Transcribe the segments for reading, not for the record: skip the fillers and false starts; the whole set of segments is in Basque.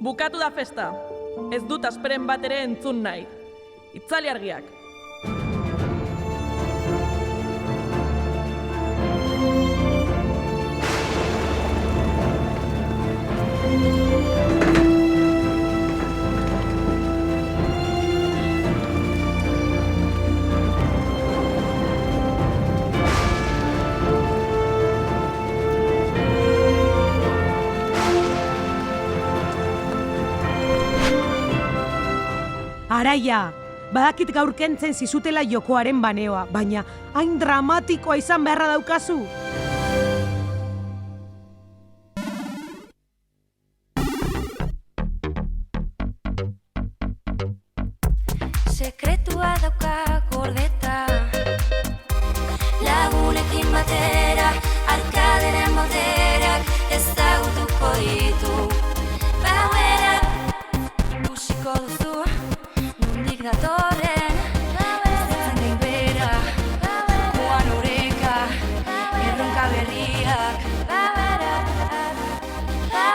Bukatu da festa. Ez dut asperen bat ere entzun nahi. Itzali argiak. Araia, badakit gaur kentzen zizutela jokoaren baneoa, baina hain dramatikoa izan beharra daukazu. Sekretua dauka gordeta, lagunekin batera, arkaderen boterak ezagutuko ditu. Bauera, ikusiko duzu, nondik datorren, ez den bera, joan ureka, erronka berriak.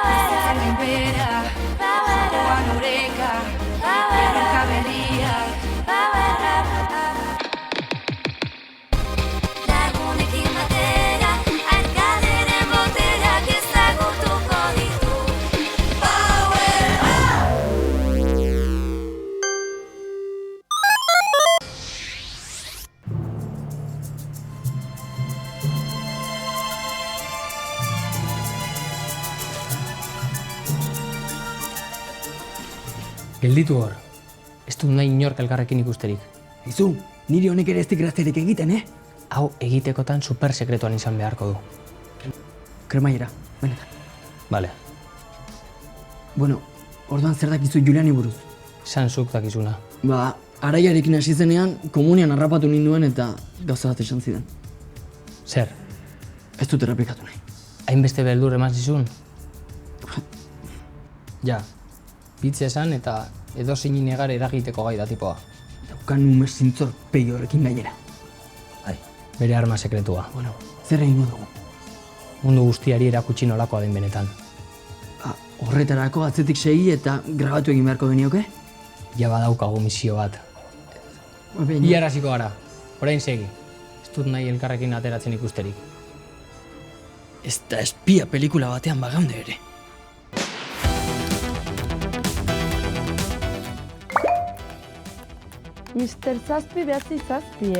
Ez den bera, joan ureka, erronka berriak. Lagunekin batera, arkaderen boterak ezagutuko ditu. Power up! Gelditu hor. Ez dut nahi inork elkarrekin ikusterik. Izu, niri honek ere ez dik grazterik egiten, Hau egitekotan super sekretuan izan beharko du. Kremaiera, benetan. Bale, Bueno, orduan zer dakizu Juliani buruz? esan zuk dakizuna. Ba, araiarekin hasi zenean, komunian harrapatu ninduen eta gauza bat esan zidan. Zer, Ez dut errepikatu nahi. hainbeste beldur eman zizun? Ja, pitze esan eta edozein negar eragiteko gai da tipoa. Daukan ume zintzor pegi horrekin gainera. Bere arma sekretua. Bueno, zer egingo dugu? Mundu guztiari erakutsi nolakoa den benetan. Ba, horretarako atzetik segi eta grabatu egin beharko genioke? Ja badaukagu misio bat. Baina, Iar hasiko gara, orain segi. Ez dut nahi elkarrekin ateratzen ikusterik. ez da espia pelikula batean bagaunde ere. Mr. Zazpi behatzi zazpi,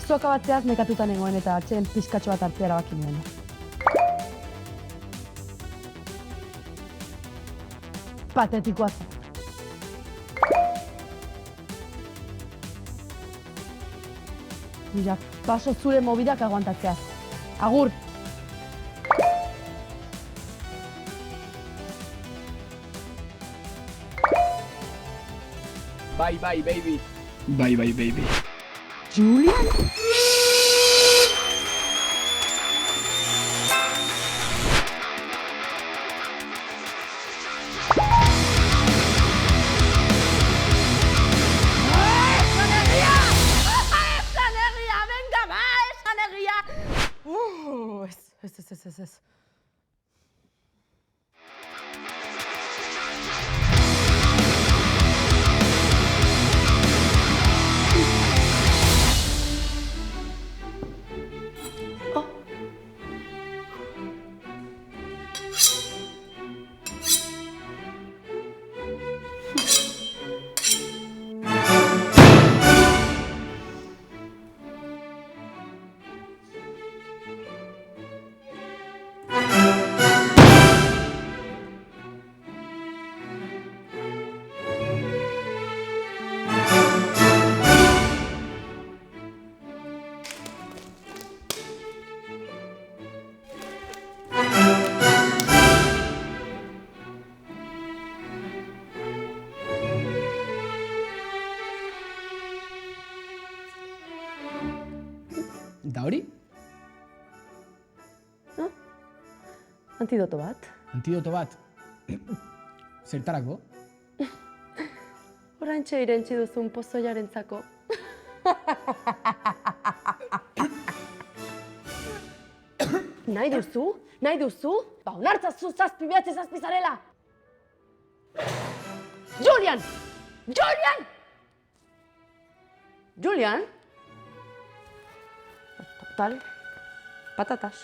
Zoka batzeaz nekatuta nengoen eta atxeen pizkatxo bat hartzea erabaki nuen. Patetikoa zen. Mira, paso zure mobidak aguantatzea. Agur! Bye bye baby. Bye, bye, baby. Julian? Ez. Eta hori? Antidoto bat. Antidoto bat. Zertarako? Oraintxe irentzi duzun pozoiarentzako. Nahi duzu? Ba, onartzazu 7 zarela! Julian! Total, patatas.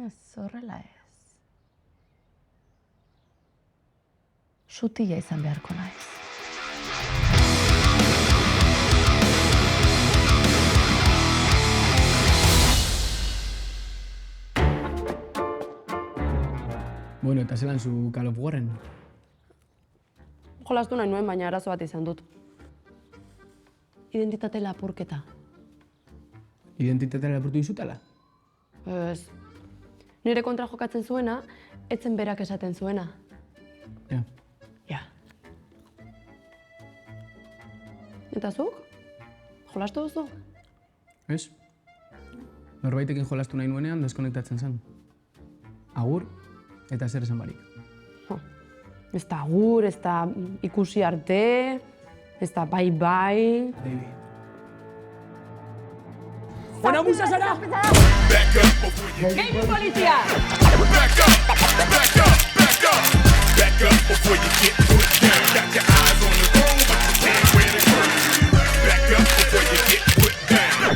Ez horrela ez. Sutila izan beharko naiz. Bueno, eta zelan zu Call of Warren? Jolastu nahi nuen, baina arazo bat izan dut. Identitate lapurketa. Identitatea lapurtu dizutela? Ez. Nire kontra jokatzen zuena, etzen berak esaten zuena. Ja. Ja. Eta zuk? Jolastu duzu? Ez? Norbaitekin jolastu nahi nuenean deskonektatzen zen. Agur, eta zer esan barik. Ez da agur, ez da ikusi arte, ez da bai. Baby. Bueno, musa zara! Gehimu polizia! Back up before you get put down. Got your eyes on the road, but you can't wear the crown. Back up before you get put down.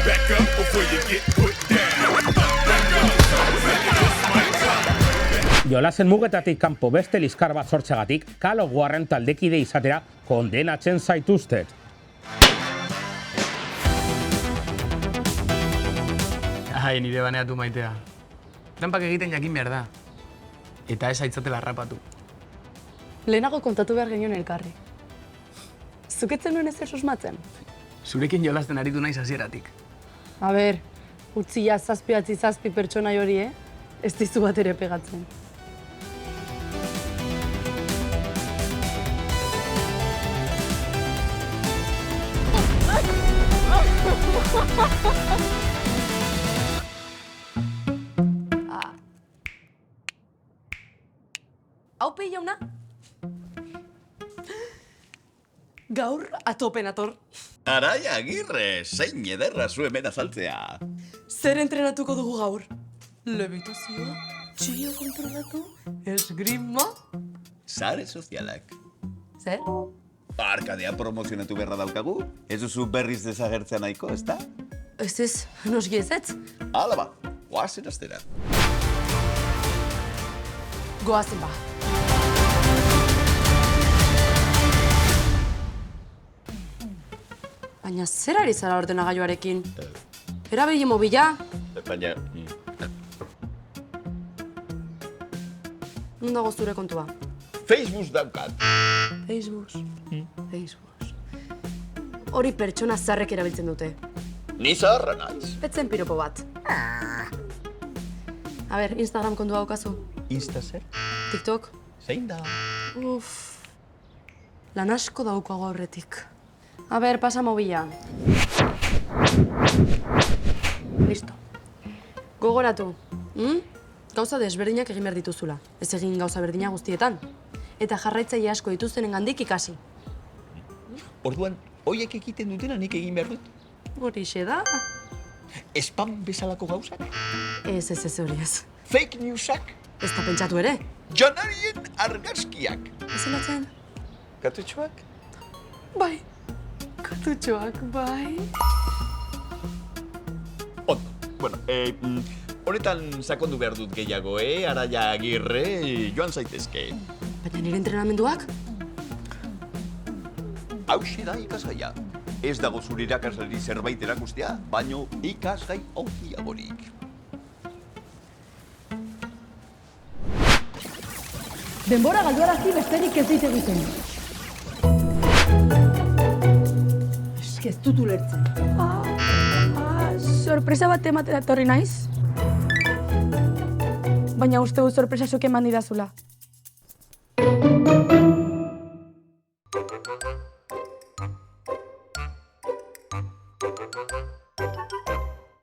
Back up before you get put down. Jolasen mugetatik kanpo beste liskar bat sortzegatik, Call of Warren taldekide izatera kondenatzen zaituztet. Ai, nire baneatu maitea. Tranpak egiten jakin behar da. Eta ez aitzatela harrapatu. Lehenago kontatu behar genion elkarri. Zuketzen nuen ezer susmatzen? Zurekin jolasten aritu naiz hasieratik. A ber, utzia 7 pertsonai hori, ez dizu bat ere pegatzen. Haupe jauna? Gaur atopen ator. Araia Agirre, zein ederra zu hemen azaltzea. Zer entrenatuko dugu gaur? Levitazioa, txio kontrolatu, esgrima. Sare sozialak. Zer? Arkadea promozionatu beharra daukagu. Ez duzu berriz desagertzea nahiko, ezta? Ez, noski ezetz. Hala ba, goazen astera. Goazen ba. Baina zer ari zara ordenagailuarekin? Erabili mobila? Baina... Non dago zure kontua? Facebook daukat. Facebook. Hori pertsona zarrek erabiltzen dute. Ni zaharra naiz. Etzen piropo bat. A ber, Instagram kontua daukazu? Insta zer? TikTok? Zein da? Lan asko daukago aurretik. A ber, pasa mobila. Listo. Gogoratu. Gauza desberdinak egin behar dituzula. Ez egin gauza berdina guztietan. Eta jarraitzaile asko dituztenengandik ikasi. Orduan, hoiek egiten dutena nik egin behar dut? Horixe da. Spam bezalako gauzak? Ez hori ez. Fake newsak? Ez da pentsatu ere. Janarien argazkiak. Ez zelatzen? Katutxoak? Bai. Katutxoak, bai. Ondo. Bueno, honetan sakondu behar dut gehiago, Araia Agirre, joan zaitezke. Baina nire entrenamenduak? Hauxe da ikasgaia. Ez dago zure irakasleri zerbait erakustea, baino ikasgai handiagorik. Denbora galduarazi besterik ez dit egiten. Eske ez dut ulertzen. Sorpresa bat ematera etorri naiz. Baina uste dut sorpresa zuk eman didazula.